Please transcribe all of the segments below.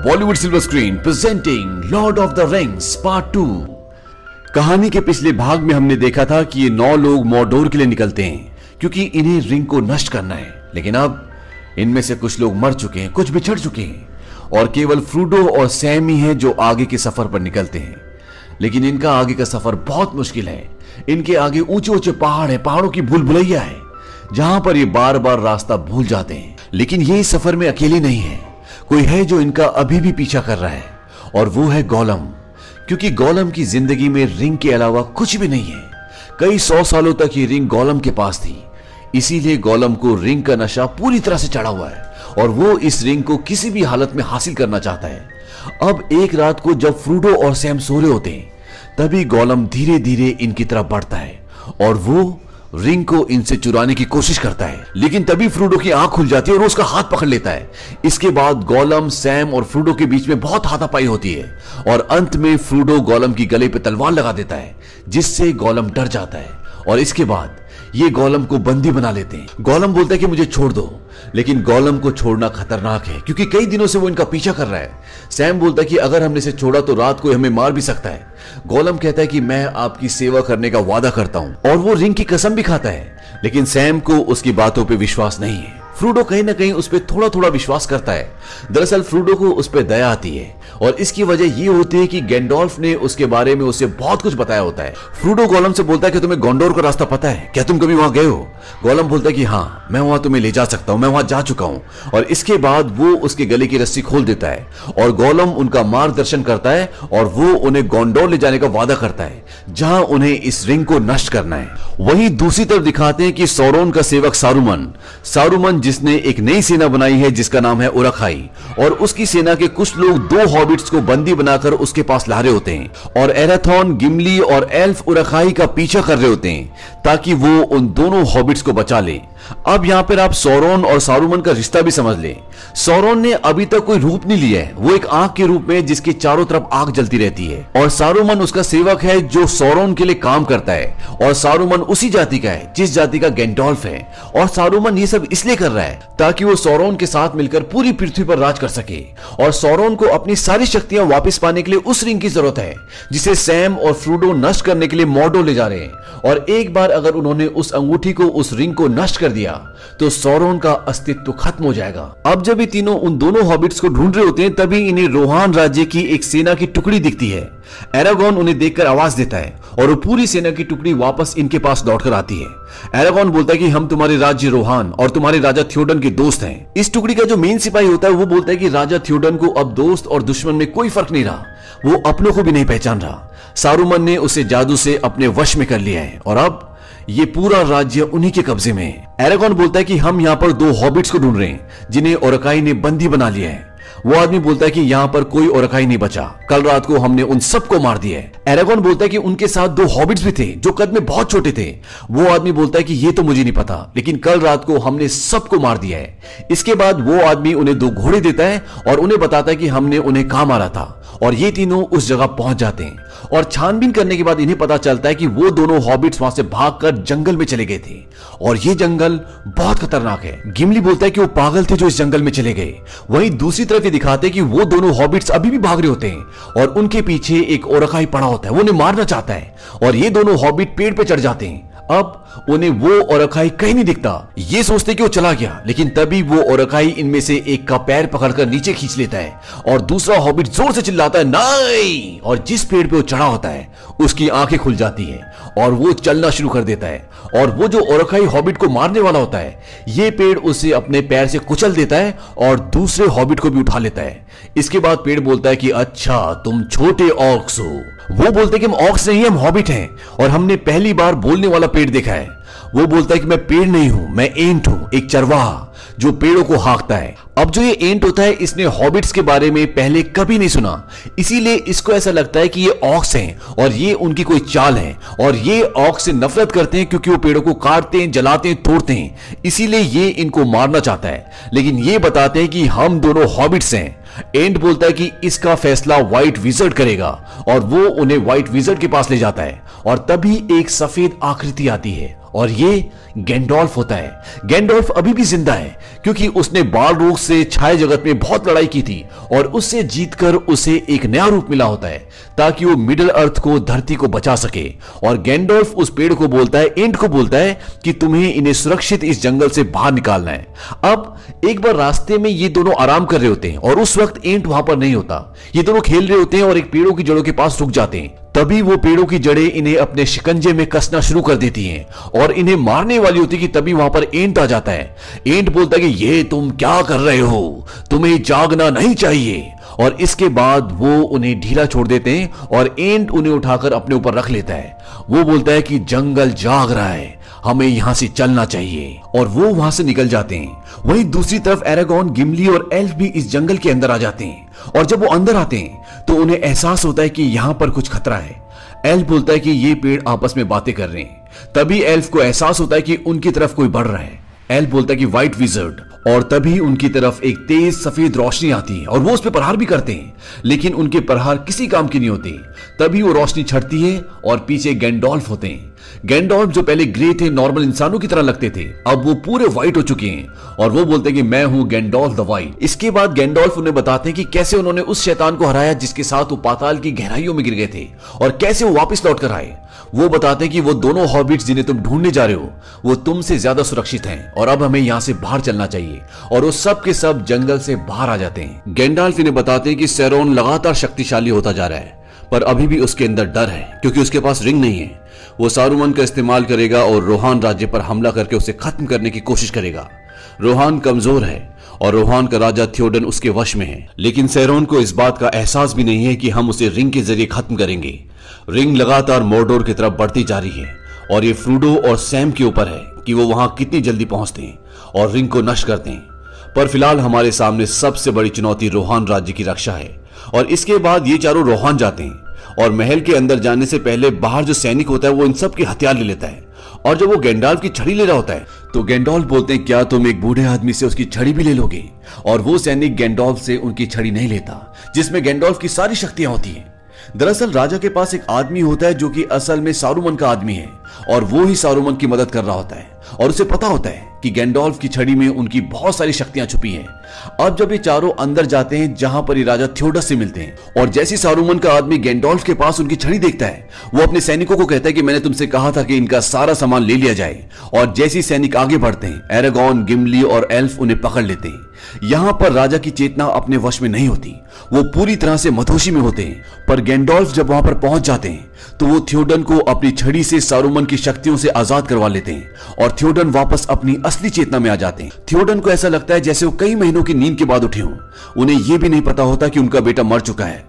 Bollywood silver screen presenting Lord of the rings part 2। कहानी के पिछले भाग में हमने देखा था कि ये 9 लोग मॉर्डोर के लिए निकलते हैं क्योंकि इन्हें रिंग को नष्ट करना है, लेकिन अब इनमें से कुछ लोग मर चुके हैं, कुछ बिछड़ चुके हैं और केवल फ्रोडो और सैम ही हैं जो आगे के सफर पर निकलते हैं। लेकिन इनका आगे का सफर बहुत मुश्किल है। इनके आगे ऊंचे ऊंचे पहाड़ है, पहाड़ों की भूल भुलैया है जहां पर ये बार बार रास्ता भूल जाते हैं। लेकिन ये इस सफर में अकेले नहीं है, कोई है जो इनका अभी भी पीछा कर रहा है और वो है गोलम। क्योंकि गोलम की जिंदगी में रिंग के अलावा कुछ भी नहीं है। कई 100 सालों तक ये रिंग गोलम के पास थी, इसीलिए गोलम को रिंग का नशा पूरी तरह से चढ़ा हुआ है और वो इस रिंग को किसी भी हालत में हासिल करना चाहता है। अब एक रात को जब फ्रोडो और सैम सो रहे होते हैं, तभी गोलम धीरे धीरे इनकी तरफ बढ़ता है और वो रिंग को इनसे चुराने की कोशिश करता है। लेकिन तभी फ्रोडो की आंख खुल जाती है और उसका हाथ पकड़ लेता है। इसके बाद गोलम, सैम और फ्रोडो के बीच में बहुत हाथापाई होती है और अंत में फ्रोडो गोलम की गले पे तलवार लगा देता है, जिससे गोलम डर जाता है और इसके बाद ये गोलम को बंदी बना लेते हैं। गोलम बोलता है कि मुझे छोड़ दो, लेकिन गोलम को छोड़ना खतरनाक है क्योंकि कई दिनों से वो इनका पीछा कर रहा है। सैम बोलता है कि अगर हमने इसे छोड़ा तो रात को हमें मार भी सकता है। गोलम कहता है कि मैं आपकी सेवा करने का वादा करता हूं और वो रिंग की कसम भी खाता है, लेकिन सैम को उसकी बातों पर विश्वास नहीं है। फ्रोडो कहीं ना कहीं उस पर थोड़ा थोड़ा विश्वास करता है। दरअसल फ्रोडो को उस पर दया आती है और इसकी वजह ये होती है कि गैंडोल्फ ने उसके बारे में उसे बहुत कुछ बताया होता है। फ्रोडो गोलम से बोलता है कि तुम्हें गोंडोर का रास्ता पता है, क्या तुम कभी वहां गए हो? गोलम बोलता है कि हाँ, मैं वहां तुम्हें ले जा सकता हूं, मैं वहां जा चुका हूं। और इसके बाद वो उसके गले की रस्सी खोल देता है और गोलम उनका मार्गदर्शन करता है और वो उन्हें गोंडोर ले जाने का वादा करता है जहां उन्हें इस रिंग को नष्ट करना है। वहीं दूसरी तरफ दिखाते हैं कि सौरोन का सेवक सारूमन जिसने एक नई सेना बनाई है जिसका नाम है उरखाई, और उसकी सेना के कुछ लोग 2 हॉबिट्स को बंदी बनाकर उसके पास ला रहे होते हैं और एराथॉन, गिमली और एल्फ उरखाई का पीछा कर रहे होते हैं ताकि वो उन दोनों हॉबिट्स को बचा ले। अब यहां पर आप सौरोन और सारूमन का रिश्ता भी समझ लें। सौरोन ने अभी तक कोई रूप नहीं लिया है, वो एक आग के रूप में जिसके चारों तरफ आग जलती रहती है और सारूमन उसका सेवक है जो सौरोन के लिए काम करता है और सारूमन उसी जाति का है जिस जाति का गैंडोल्फ है। और सारूमन ये सब इसलिए कर रहा है ताकि वो सौरोन के साथ मिलकर पूरी पृथ्वी पर राज कर सके और सौरोन को अपनी सारी शक्तियां वापस पाने के लिए उस रिंग की जरूरत है जिसे सैम और फ्रोडो नष्ट करने के लिए मॉर्डोर ले जा रहे हैं। और एक बार अगर उन्होंने उस अंगूठी को, उस रिंग को नष्ट कर दिया तो सौरोन का अस्तित्व खत्म हो जाएगा। अब जब ये तीनों उन दोनों हॉबिट्स को ढूंढ रहे होते हैं तभी इन्हें रोहान राज्य की एक सेना की टुकड़ी दिखती है। एरागोन उन्हें देखकर आवाज देता है और वो पूरी सेना की टुकड़ी वापस इनके पास लौटकर आती है। एरागोन बोलता है कि हम तुम्हारे राज्य रोहान और तुम्हारे राजा थियोडन के दोस्त हैं। इस टुकड़ी का जो मेन सिपाही होता है वो बोलता है कि राजा थियोडन को अब दोस्त और दुश्मन में कोई फर्क नहीं रहा, वो अपनों को भी नहीं पहचान रहा। सारूमन ने उसे जादू से अपने वश में कर लिया है और अब ये पूरा राज्य उन्हीं के कब्जे में है। एरागोन बोलता है कि हम यहाँ पर 2 हॉबिट्स को ढूंढ रहे हैं जिन्हें ओरकाई ने बंदी बना लिया है। वो आदमी बोलता है कि यहाँ पर कोई ओरकाई नहीं बचा, कल रात को हमने उन सबको मार दिया है। एरागोन बोलता है कि उनके साथ 2 हॉबिट्स भी थे जो कद में बहुत छोटे थे। वो आदमी बोलता है कि ये तो मुझे नहीं पता, लेकिन कल रात को हमने सबको मार दिया है। इसके बाद वो आदमी उन्हें 2 घोड़े देता है और उन्हें बताता है कि हमने उन्हें कहां मारा था और ये तीनों उस जगह पहुंच जाते हैं और छानबीन करने के बाद इन्हें पता चलता है कि वो दोनों हॉबिट्स वहां से भागकर जंगल में चले गए थे और ये जंगल बहुत खतरनाक है। गिमली बोलता है कि वो पागल थे जो इस जंगल में चले गए। वहीं दूसरी तरफ ये दिखाते हैं कि वो दोनों हॉबिट्स अभी भी भाग रहे होते हैं और उनके पीछे एक ओरकाई पड़ा होता है, वो उन्हें मारना चाहता है और ये दोनों हॉबिट पेड़ पे चढ़ जाते हैं। अब उन्हें वो ओरकाई कहीं नहीं दिखता, ये सोचते कि वो चला गया, लेकिन तभी वो ओरकाई इनमें से एक का पैर पकड़कर नीचे खींच लेता है और दूसरा हॉबिट जोर से चिल्लाता है नहीं, और जिस पेड़ पे वो चढ़ा होता है उसकी आंखें खुल जाती हैं और वो चलना शुरू कर देता है और वो जो ओरकाई हॉबिट को मारने वाला होता है ये पेड़ उसे अपने पैर से कुचल देता है और दूसरे हॉबिट को भी उठा लेता है। इसके बाद पेड़ बोलता है कि अच्छा तुम छोटे ऑक्स हो। वो बोलते हैं कि हम ऑक्स नहीं, हम हॉबिट हैं और हमने पहली बार बोलने वाला पेड़ देखा है। वो बोलता है कि मैं पेड़ नहीं हूं, मैं एंट हूं, एक चरवाहा जो पेड़ों को हाँकता है। अब जो ये एंट होता है इसने हॉबिट्स के बारे में पहले कभी नहीं सुना, इसीलिए इसको ऐसा लगता है कि ये ऑक्स हैं और ये उनकी कोई चाल है और ये ऑक्स से नफरत करते हैं क्योंकि वो पेड़ों को काटते हैं, जलाते हैं, तोड़ते हैं, इसीलिए ये इनको मारना चाहता है। लेकिन ये बताते हैं कि हम दोनों हॉबिट्स हैं। एंट बोलता है कि इसका फैसला व्हाइट विजर्ड करेगा और वो उन्हें व्हाइट विजर्ड के पास ले जाता है और तभी एक सफेद आकृति आती है और ये गैंडोल्फ होता है। गैंडोल्फ अभी भी जिंदा है क्योंकि उसने बाल रोग से छाए जगत में बहुत लड़ाई की थी और उससे जीतकर उसे एक नया रूप मिला होता है ताकि वो मिडिल अर्थ को, धरती को बचा सके। और गैंडोल्फ उस पेड़ को बोलता है, एंट को बोलता है कि तुम्हें इन्हें सुरक्षित इस जंगल से बाहर निकालना है। अब एक बार रास्ते में ये दोनों आराम कर रहे होते हैं और उस वक्त एंट वहां पर नहीं होता। ये दोनों खेल रहे होते हैं और एक पेड़ों की जड़ों के पास रुक जाते हैं। तभी वो पेड़ों की जड़ें इन्हें अपने शिकंजे में कसना शुरू कर देती हैं और इन्हें मारने वाली होती है कि तभी वहां पर एंट आ जाता है। एंट बोलता है कि ये तुम क्या कर रहे हो, तुम्हें जागना नहीं चाहिए। और इसके बाद वो उन्हें ढीला छोड़ देते हैं और एंट उन्हें उठाकर अपने ऊपर रख लेता है। वो बोलता है कि जंगल जाग रहा है, हमें यहां से चलना चाहिए और वो वहां से निकल जाते हैं। वहीं दूसरी तरफ एरागॉन, गिमली और एल्फ भी इस जंगल के अंदर आ जाते हैं और जब वो अंदर आते हैं तो उन्हें एहसास होता है कि यहां पर कुछ खतरा है। एल्फ बोलता है कि ये पेड़ आपस में बातें कर रहे हैं। तभी एल्फ को एहसास होता है कि उनकी तरफ कोई बढ़ रहा है। एल्फ बोलता है कि व्हाइट विजर्ड, और तभी उनकी तरफ एक तेज सफेद रोशनी आती है और वो उस पर प्रहार भी करते हैं, लेकिन उनके प्रहार किसी काम की नहीं होते। तभी वो रोशनी छटती है और पीछे गैंडोल्फ होते हैं। गैंडोल्फ जो पहले ग्रे थे, नॉर्मल इंसानों की तरह लगते थे, अब वो पूरे व्हाइट हो चुके हैं और वो बोलते हैं कि मैं हूं गैंडोल्फ द व्हाइट। इसके बाद गैंडोल्फ उन्हें बताते हैं कि कैसे उन्होंने उस शैतान को हराया जिसके साथ वो पाताल की गहराइयों में गिर गए थे और कैसे वो वापस लौट कर आए। वो बताते हैं कि वो दोनों हॉबिट्स जिन्हें तुम ढूंढने जा रहे हो वो तुमसे ज्यादा सुरक्षित हैं और अब हमें यहां से बाहर चलना चाहिए। और वो सब के सब जंगल से बाहर आ जाते हैं। गैंडोल्फ इन्हें बताते हैं कि सेरोन लगातार शक्तिशाली होता जा रहा है पर अभी भी उसके अंदर डर है क्योंकि उसके पास रिंग नहीं है। वो सारुमन का इस्तेमाल करेगा और रोहान राज्य पर हमला करके उसे खत्म करने की कोशिश करेगा। रोहान कमजोर है और रोहान का राजा थियोडन उसके वश में है, लेकिन सेरोन को इस बात का एहसास भी नहीं है कि हम उसे रिंग के जरिए खत्म करेंगे। रिंग लगातार मोर्डोर की तरफ बढ़ती जा रही है और ये फ्रूडो और सैम के ऊपर है कि वो वहां कितनी जल्दी पहुंचते हैं और रिंग को नष्ट करते हैं। पर फिलहाल हमारे सामने सबसे बड़ी चुनौती रोहान राज्य की रक्षा है। और इसके बाद ये चारों रोहान जाते हैं और महल के अंदर जाने से पहले बाहर जो सैनिक होता है वो इन सब के हथियार ले लेता है। और जब वो गैंडोल्फ की छड़ी ले रहा होता है तो गैंडोल्फ बोलते हैं क्या तुम एक बूढ़े आदमी से उसकी छड़ी भी ले लोगे? और वो सैनिक गैंडोल्फ से उनकी छड़ी नहीं लेता जिसमें गैंडोल्फ की सारी शक्तियां होती हैं। दरअसल राजा के पास एक आदमी होता है जो कि असल में सारुमन का आदमी है और वो ही सारुमन की मदद कर रहा होता है और उसे पता होता है कि गैंडोल्फ की छड़ी में उनकी बहुत सारी शक्तियां छुपी हैं। अब जब ये चारों अंदर जाते हैं जहां पर ये राजा थियोडस से मिलते हैं और जैसे सारुमन का आदमी गैंडोल्फ के पास उनकी छड़ी देखता है वो अपने सैनिकों को कहता है कि मैंने तुमसे कहा था कि इनका सारा सामान ले लिया जाए। और जैसे ही सैनिक आगे बढ़ते हैं एरागॉन, गिमली और एल्फ उन्हें पकड़ लेते हैं। यहां पर राजा की चेतना अपने वश में नहीं होती, वो पूरी तरह से मधोशी में होते हैं। पर गैंडोल्फ जब वहां पर पहुंच जाते हैं तो वो थियोडन को अपनी छड़ी से सारुमन की शक्तियों से आजाद करवा लेते हैं और थियोडन वापस अपनी असली चेतना में आ जाते हैं। थियोडन को ऐसा लगता है जैसे वो कई महीनों की नींद के बाद उठे हों। उन्हें यह भी नहीं पता होता कि उनका बेटा मर चुका है।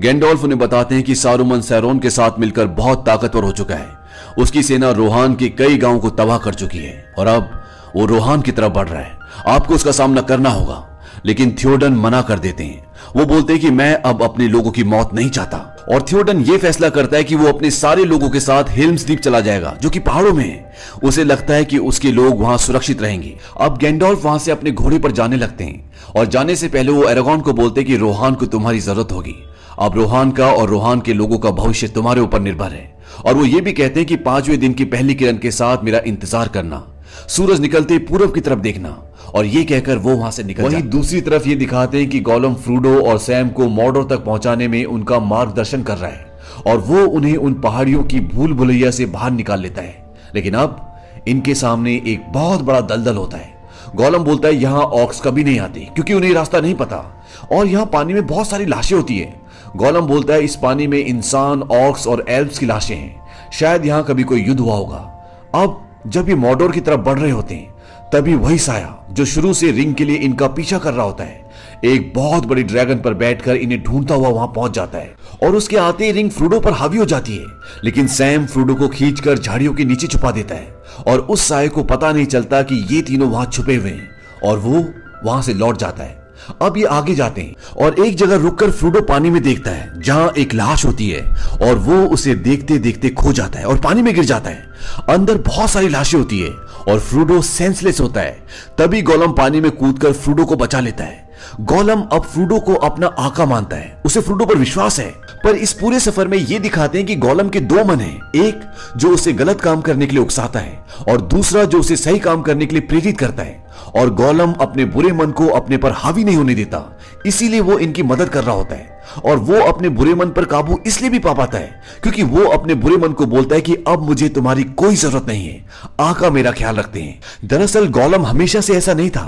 गैंडोल्फ उन्हें बताते हैं कि सारुमन सेरोन के साथ मिलकर बहुत ताकतवर हो चुका है। उसकी सेना रोहान के कई गांवों को तबाह कर चुकी है और अब वो रोहान की तरफ बढ़ रहा है। आपको उसका सामना करना होगा। लेकिन थियोडन मना कर देते हैं। वो बोलते हैं कि मैं अब अपने लोगों की मौत नहीं चाहता। और थियोडन ये फैसला करता है कि वो अपने सारे लोगों के साथ हेल्म्स द्वीप चला जाएगा जो कि पहाड़ों में है। उसे लगता है कि उसके लोग वहां सुरक्षित रहेंगे। अब गैंडोल्फ वहां से अपने घोड़े पर जाने लगते हैं और जाने से पहले वो एरागॉन को बोलते हैं कि रोहान को तुम्हारी जरूरत होगी। अब रोहान का और रोहान के लोगों का भविष्य तुम्हारे ऊपर निर्भर है। और वो ये भी कहते हैं कि 5वें दिन की पहली किरण के साथ मेरा इंतजार करना, सूरज निकलते पूर्व की तरफ देखना। और ये कहकर वो वहां से निकल जाते हैं। वहीं दूसरी तरफ ये दिखाते हैं कि गोलम फ्रूडो और सैम को मॉर्डोर तक पहुंचाने में उनका मार्गदर्शन कर रहा है और वो उन्हें उन पहाड़ियों की भूल भुलैया से बाहर निकाल लेता है। लेकिन अब इनके सामने एक बहुत बड़ा दलदल होता है। गोलम बोलता है यहाँ ऑक्स कभी नहीं आते क्योंकि उन्हें रास्ता नहीं पता और यहाँ पानी में बहुत सारी लाशें होती है। गोलम बोलता है इस पानी में इंसान, ऑक्स और एल्व्स की लाशें हैं, शायद यहाँ कभी कोई युद्ध हुआ होगा। अब जब ये मॉर्डोर की तरफ बढ़ रहे होते हैं तभी वही साया जो शुरू से रिंग के लिए इनका पीछा कर रहा होता है एक बहुत बड़ी ड्रैगन पर बैठकर इन्हें ढूंढता हुआ वहां पहुंच जाता है और उसके आते ही रिंग फ्रूडो पर हावी हो जाती है। लेकिन सैम फ्रूडो को खींचकर झाड़ियों के नीचे छुपा देता है और उस साये को पता नहीं चलता कि ये तीनों वहां छुपे हुए हैं और वो वहां से लौट जाता है। अब ये आगे जाते हैं और एक जगह रुककर फ्रूडो पानी में देखता है जहां एक लाश होती है और वो उसे देखते देखते खो जाता है और पानी में गिर जाता है। अंदर बहुत सारी लाशें होती है और फ्रूडो सेंसलेस होता है। तभी गोलम पानी में कूदकर फ्रूडो को बचा लेता है। गोलम अब फ्रूडो को अपना आका मानता है, उसे फ्रूडो पर विश्वास है। पर इस पूरे सफर में ये दिखाते हैं कि गोलम के दो मन हैं, एक जो उसे गलत काम करने के लिए उकसाता है और दूसरा जो उसे सही काम करने के लिए प्रेरित करता है। और गोलम अपने बुरे मन को अपने पर हावी नहीं होने देता, इसीलिए वो इनकी मदद कर रहा होता है। और वो अपने बुरे मन पर काबू इसलिए भी पा पाता है क्योंकि वो अपने बुरे मन को बोलता है कि अब मुझे तुम्हारी कोई जरूरत नहीं है, आका मेरा ख्याल रखते हैं। दरअसल गोलम हमेशा से ऐसा नहीं था,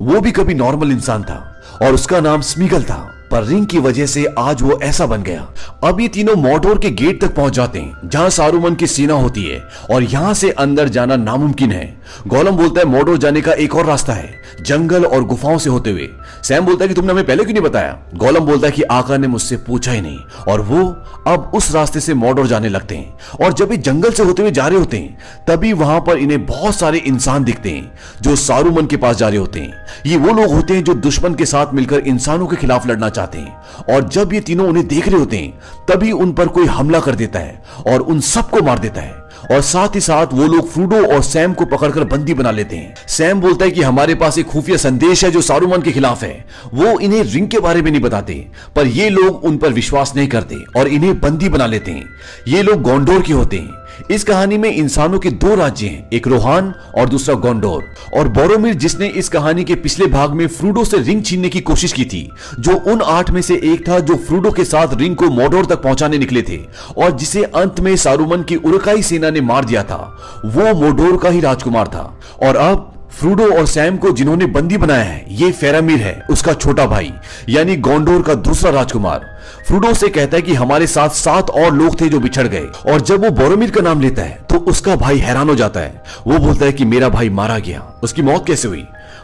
वो भी कभी नॉर्मल इंसान था और उसका नाम स्मीगल था, पर रिंग की वजह से आज वो ऐसा बन गया। अब ये तीनों मॉर्डोर के गेट तक पहुंच जाते हैं जहां सारूमन की सेना होती है और यहां से अंदर जाना नामुमकिन है। गोलम बोलता है मॉर्डोर जाने का एक और रास्ता है, जंगल और गुफाओं से होते हुए। सैम बोलता है कि तुमने हमें पहले क्यों नहीं बताया? गोलम बोलता है कि आका ने मुझसे पूछा ही नहीं। और वो अब उस रास्ते से मॉर्डोर जाने लगते हैं और जब ये जंगल से होते हुए जा रहे होते हैं तभी वहां पर इन्हें बहुत सारे इंसान दिखते हैं जो सारूमन के पास जा रहे होते हैं। ये वो लोग होते हैं जो दुश्मन के साथ मिलकर इंसानों के खिलाफ लड़ना चाहते हैं। और जब ये तीनों उन्हें देख रहे होते हैं तभी उन पर कोई हमला कर देता है और उन सबको मार देता है। और साथ ही साथ वो लोग फ्रोडो और सैम को पकड़कर बंदी बना लेते हैं। सैम बोलता है कि हमारे पास एक खुफिया संदेश है जो सारूमन के खिलाफ है। वो इन्हें रिंग के बारे में नहीं बताते, पर ये लोग उन पर विश्वास नहीं करते और इन्हें बंदी बना लेते हैं। ये लोग गोंडोर के होते हैं। इस कहानी में इंसानों के दो राज्य हैं, एक रोहान और दूसरा गोंडोर। और बोरोमिर जिसने इस कहानी के पिछले भाग में फ्रोडो से रिंग छीनने की कोशिश की थी, जो उन 8 में से एक था जो फ्रोडो के साथ रिंग को मॉर्डोर तक पहुंचाने निकले थे और जिसे अंत में सारूमन की उरुकाई सेना ने मार दिया था, वो मॉर्डोर का ही राजकुमार था। और अब फ्रोडो और सैम को जिन्होंने बंदी बनाया है ये फेरामिर है, उसका छोटा भाई, यानी गोंडोर का दूसरा राजकुमार। फ्रोडो से कहता है कि हमारे साथ 7 और लोग थे जो बिछड़ गए। और जब वो बोरोमिर का नाम लेता है तो उसका भाई हैरान हो जाता है। वो बोलता है कि मेरा भाई मारा गया, उसकी मौत कैसे हुई?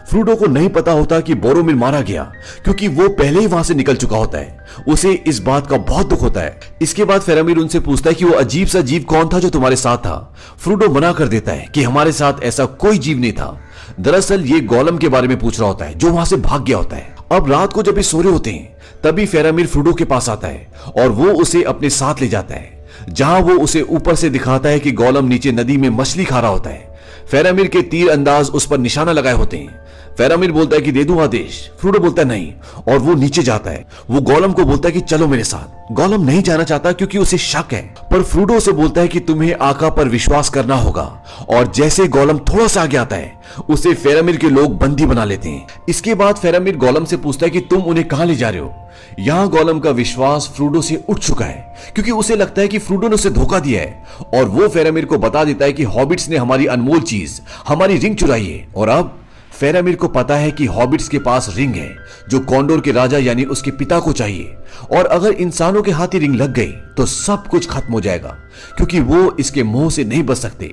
फ्रोडो को नहीं पता होता कि बोरोमिर मारा गया क्योंकि वो पहले ही वहां से निकल चुका होता है। उसे इस बात का बहुत दुख होता है। इसके बाद फेरामिर उनसे पूछता है कि वो अजीब सा जीव कौन था जो तुम्हारे साथ था? फ्रोडो मना कर देता है कि हमारे साथ ऐसा कोई जीव नहीं था। दरअसल ये गोलम के बारे में पूछ रहा होता है जो वहां से भाग गया होता है। अब रात को जब ये सो रहे होते हैं तभी फेरामिर फ्रोडो के पास आता है और वो उसे अपने साथ ले जाता है, जहां वो उसे ऊपर से दिखाता है कि गोलम नीचे नदी में मछली खा रहा होता है। फेरामिर के तीर अंदाज उस पर निशाना लगाए होते हैं। फेरामिर बोलता है कि दे दूं आदेश। फ्रोडो बोलता है नहीं और वो नीचे जाता है। वो गोलम को बोलता है कि चलो मेरे साथ। गोलम नहीं जाना चाहता क्योंकि उसे शक है, पर फ्रोडो से बोलता है कि तुम्हें आका पर विश्वास करना होगा। और जैसे गोलम थोड़ा सा आगे आता है उसे फेरामिर के लोग बंदी बना लेते हैं। इसके बाद फेरामिर गोलम से पूछता है कि तुम उन्हें कहां ले जा रहे हो? यहां गोलम का विश्वास फ्रोडो से उठ चुका है क्योंकि उसे लगता है कि फ्रोडो ने उसे धोखा दिया है। और वो फेरामिर को बता देता है कि हॉबिट्स ने हमारी अनमोल चीज, हमारी रिंग चुराई है। और अब फेरामिर को पता है कि हॉबिट्स के पास रिंग है जो कॉन्डोर के राजा यानी उसके पिता को चाहिए। और अगर इंसानों के हाथ रिंग लग गई तो सब कुछ खत्म हो जाएगा क्योंकि वो इसके मोह से नहीं बच सकते।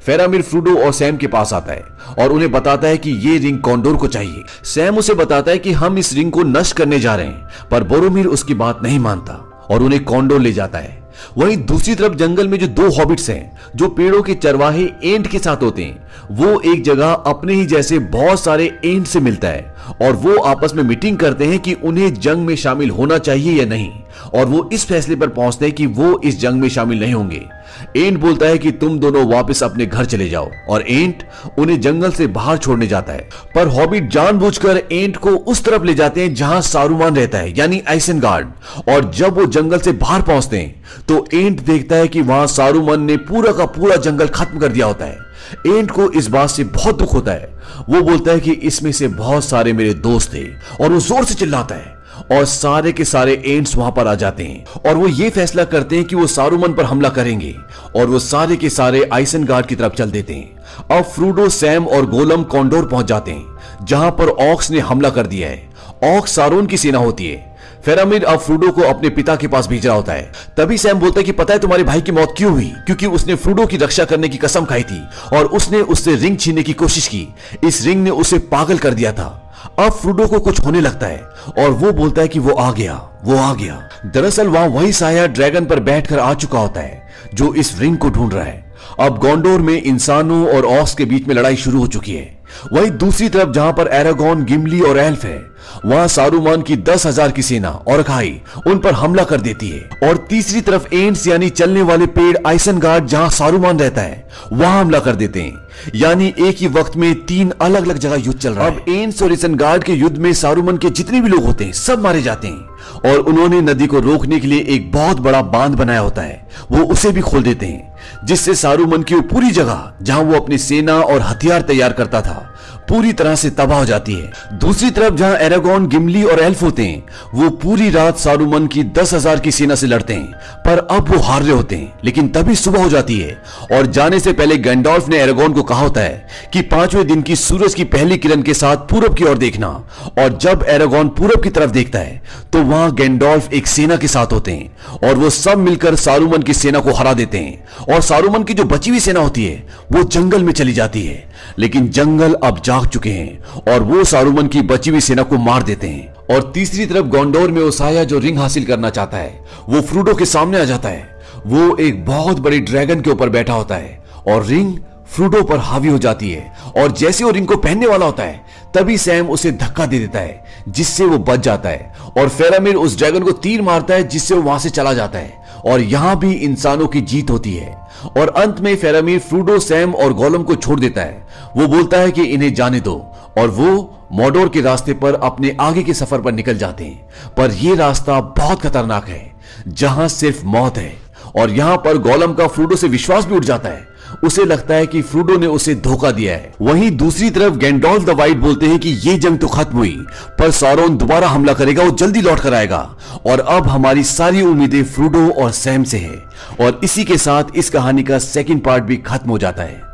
फेरामिर फ्रोडो और सैम के पास आता है और उन्हें बताता है कि ये रिंग कॉन्डोर को चाहिए। सैम उसे बताता है कि हम इस रिंग को नष्ट करने जा रहे हैं, पर बोरोमिर उसकी बात नहीं मानता और उन्हें कॉन्डोर ले जाता है। वहीं दूसरी तरफ जंगल में जो 2 हॉबिट्स हैं जो पेड़ों के चरवाहे एंट के साथ होते हैं, वो एक जगह अपने ही जैसे बहुत सारे एंट से मिलता है और वो आपस में मीटिंग करते हैं कि उन्हें जंग में शामिल होना चाहिए या नहीं। और वो इस फैसले पर पहुंचते हैं कि वो इस जंग में शामिल नहीं होंगे। एंट बोलता है कि तुम दोनों वापस अपने घर चले जाओ और एंट उन्हें जंगल से बाहर छोड़ने जाता है। पर हॉबिट जानबूझकर एंट को उस तरफ ले जाते हैं जहां सारूमान रहता है यानी आइसेनगार्ड। और जब वो जंगल से बाहर पहुंचते हैं तो एंट देखता है कि वहां सारूमान ने पूरा का पूरा जंगल खत्म कर दिया होता है। एंट को इस बात से बहुत दुख होता है। वो बोलता है कि इसमें से बहुत सारे मेरे दोस्त थे और वो जोर से चिल्लाता है और सारे के सारे एंट्स वहां पर आ जाते हैं और वो ये फैसला करते हैं कि वो सारूमन पर हमला करेंगे और वो सारे के सारे आइसेनगार्ड की तरफ चल देते हैं। अब फ्रोडो, सैम और गोलम कॉन्डोर पहुंच जाते हैं जहां पर ऑक्स ने हमला कर दिया है। ऑक्स सारोन की सेना होती है। फेरामिर अब फ्रोडो को अपने पिता के पास भेज रहा होता है। तभी सैम बोलता है कि पता है तुम्हारे भाई की मौत क्यों हुई? क्योंकि उसने फ्रोडो की रक्षा करने की कसम खाई थी और उसने उससे रिंग छीनने की कोशिश की। इस रिंग ने उसे पागल कर दिया था। अब फ्रोडो को कुछ होने लगता है और वो बोलता है कि वो आ गया। दरअसल वहां वही साया ड्रैगन पर बैठकर आ चुका होता है जो इस रिंग को ढूंढ रहा है। अब गोंडोर में इंसानों और ऑक्स के बीच में लड़ाई शुरू हो चुकी है। वहीं दूसरी तरफ जहां पर एरागॉन, गिमली और एल्फ है, वहां सारूमान की 10,000 की सेना और खाई उन पर हमला कर देती है और तीसरी तरफ एंट्स यानी चलने वाले पेड़ आइसनगार्ड जहां सारूमान रहता है वहां हमला कर देते हैं। यानी एक ही वक्त में 3 अलग अलग जगह युद्ध चल रहा है। अब एंट्स और आइसनगार्ड के युद्ध में सारूमान के जितने भी लोग होते हैं सब मारे जाते हैं और उन्होंने नदी को रोकने के लिए एक बहुत बड़ा बांध बनाया होता है, वो उसे भी खोल देते हैं, जिससे सारूमान की वो पूरी जगह जहां वो अपनी सेना और हथियार तैयार करता था पूरी तरह से तबाह हो जाती है। दूसरी तरफ जहां एरागॉन, गिमली और एल्फ होते हैं वो पूरी रात सारूमान की 10,000 की सेना से लड़ते हैं, पर अब वो हार रहे होते हैं। लेकिन तभी सुबह हो जाती है और जाने से पहले गैंडोल्फ ने एरागॉन को कहा होता है कि 5वें दिन की सूरज की पहली किरण के साथ पूरब की ओर देखना, और जब एरागॉन पूरब की तरफ देखता है तो वहां गैंडोल्फ एक सेना के साथ होते हैं और वो सब मिलकर सारूमान की सेना को हरा देते हैं और सारूमान की जो बची हुई सेना होती है वो जंगल में चली जाती है। लेकिन जंगल अब जाग चुके हैं और वो सारूमान की बची हुई सेना को मार देते हैं। और तीसरी तरफ गोंडोर में ओसाया जो रिंग हासिल करना चाहता है वो फ्रोडो के सामने आ जाता है। वो एक बहुत बड़ी ड्रैगन के ऊपर बैठा होता है और रिंग फ्रोडो पर हावी हो जाती है और जैसे वो रिंग को पहनने वाला होता है तभी सैम उसे धक्का दे देता है जिससे वो बच जाता है और फेरामिर उस ड्रैगन को तीर मारता है जिससे वो वहां से चला जाता है और यहां भी इंसानों की जीत होती है। और अंत में फेरामिर फ्रोडो, सैम और गोलम को छोड़ देता है। वो बोलता है कि इन्हें जाने दो और वो मॉडोर के रास्ते पर अपने आगे के सफर पर निकल जाते हैं। पर यह रास्ता बहुत खतरनाक है जहां सिर्फ मौत है और यहां पर गोलम का फ्रोडो से विश्वास भी उठ जाता है। उसे लगता है कि फ्रोडो ने उसे धोखा दिया है। वहीं दूसरी तरफ गैंडोल्फ द वाइट बोलते हैं कि ये जंग तो खत्म हुई पर सौरोन दोबारा हमला करेगा, वो जल्दी लौट कर आएगा और अब हमारी सारी उम्मीदें फ्रोडो और सैम से है। और इसी के साथ इस कहानी का सेकंड पार्ट भी खत्म हो जाता है।